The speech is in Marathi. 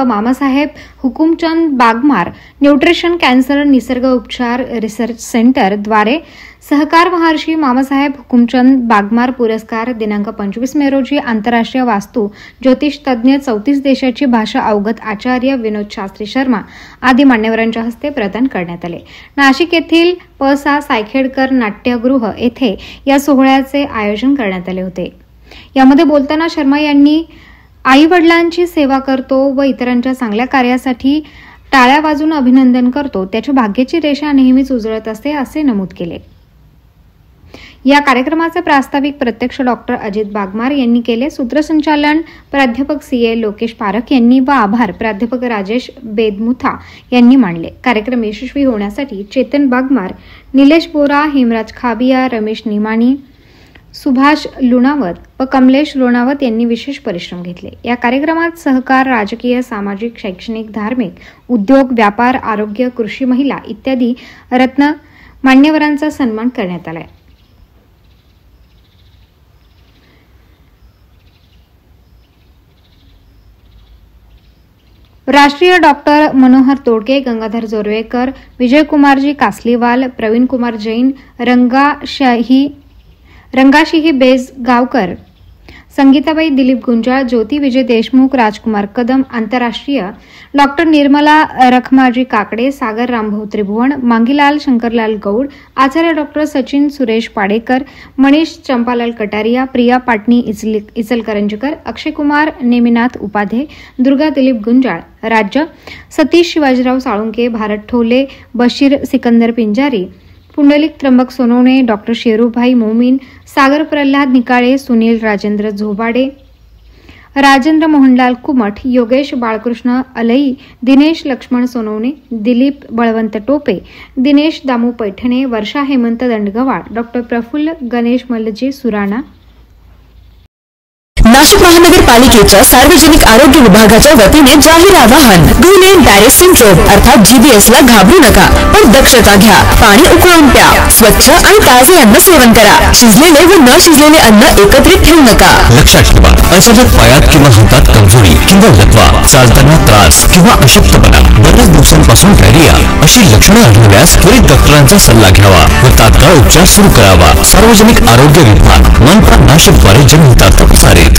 मामासाहेब हुकुमचंद बागमार न्यूट्रिशन कॅन्सर निसर्ग उपचार रिसर्च सेंटर द्वारे सहकार महर्षी मामासाहेब हुकुमचंद बागमार पुरस्कार दिनांक 25 मे रोजी आंतरराष्ट्रीय वास्तू ज्योतिष तज्ज्ञ 34 देशाची भाषा अवगत आचार्य विनोद शास्त्री शर्मा आदी मान्यवरांच्या हस्ते प्रदान करण्यात आले। नाशिक येथील प.सा. सायखेडकर नाट्यगृह येथे या सोहळ्याचे आयोजन करण्यात आले होते। यामध्ये बोलताना शर्मा यांनी आई वडिलांची सेवा करतो व इतरांच्या चांगल्या कार्यासाठी टाळ्या वाजवून अभिनंदन करतो, त्याच्या भाग्याची रेषा नेहमीच उजळत असते असे नमूद केले। या कार्यक्रमाचे प्रास्ताविक प्रत्यक्ष डॉक्टर अजित बागमार यांनी केले। सूत्रसंचालन प्राध्यापक सी.ए. लोकेश पारख यांनी व आभार प्राध्यापक राजेश बेदमुथा यांनी मांडले। कार्यक्रम यशस्वी होण्यासाठी चेतन बागमार, निलेश बोरा, हेमराज खाबिया, रमेश निमाणी, सुभाष लुणावत व कमलेश लोणावत यांनी विशेष परिश्रम घेतले। या कार्यक्रमात सहकार, राजकीय, सामाजिक, शैक्षणिक, धार्मिक, उद्योग, व्यापार, आरोग्य, कृषी, महिला इत्यादी रत्न मान्यवरांचा सन्मान करण्यात आला। राष्ट्रीय डॉक्टर मनोहर तोडके, गंगाधर जोरवेकर, विजयकुमारजी कासलीवाल, प्रवीण कुमार जैन, रंगाशिही बेज गावकर, संगीताबाई दिलीप गुंजाळ, ज्योती विजय देशमुख, राजकुमार कदम, आंतरराष्ट्रीय डॉक्टर निर्मला रखमाजी काकडे, सागर रामभाऊ त्रिभुवन, मांगीलाल शंकरलाल गौड, आचार्य डॉक्टर सचिन सुरेश पाडेकर, मनीष चंपालाल कटारिया, प्रिया पाटणी इचलकरंजकर, अक्षय कुमार नेमिनाथ उपाध्ये, दुर्गा दिलीप गुंजाळ, राज्य सतीश शिवाजीराव साळुंके, भारत ठोले, बशीर सिकंदर पिंजारी, पुंडलिक त्र्यंबक सोनवणे, डॉक्टर शेरूभाई मोमीन, सागर प्रल्हाद निकाळे, सुनील राजेंद्र झोबाडे, राजेंद्र मोहनलाल कुमठ, योगेश बाळकृष्ण अलई, दिनेश लक्ष्मण सोनवणे, दिलीप बळवंत टोपे, दिनेश दामू पैठणे, वर्षा हेमंत दंडगवाड, डॉक्टर प्रफुल्ल गणेश मल्लजी सुराणा। नाशिक महानगरपालिकेच्या सार्वजनिक आरोग्य विभागाच्या वतीने जाहीर आवाहन, गुले डायरेक्ट सिंड्रोम अर्थात जीबीएसला घाबरू नका, पण दक्षता घ्या। पाणी उकळून प्या, स्वच्छ आणि ताजे अन्न सेवन करा, शिजलेले व न शिजलेले अन्न एकत्रित ठेवू नका। लक्षात ठेवा, अचानक पायात किंवा हातात कमजोरी किंवा लकवा, चालताना त्रास किंवा अशक्तपणा, बऱ्याच दिवसांपासून डायरिया अशी लक्षणे आढळल्यास त्वरित डॉक्टरांचा सल्ला घ्यावा व तात्काळ उपचार सुरू करावा। सार्वजनिक आरोग्य विभाग मनपा नाशिक द्वारे जनहितार्थ प्रसारित।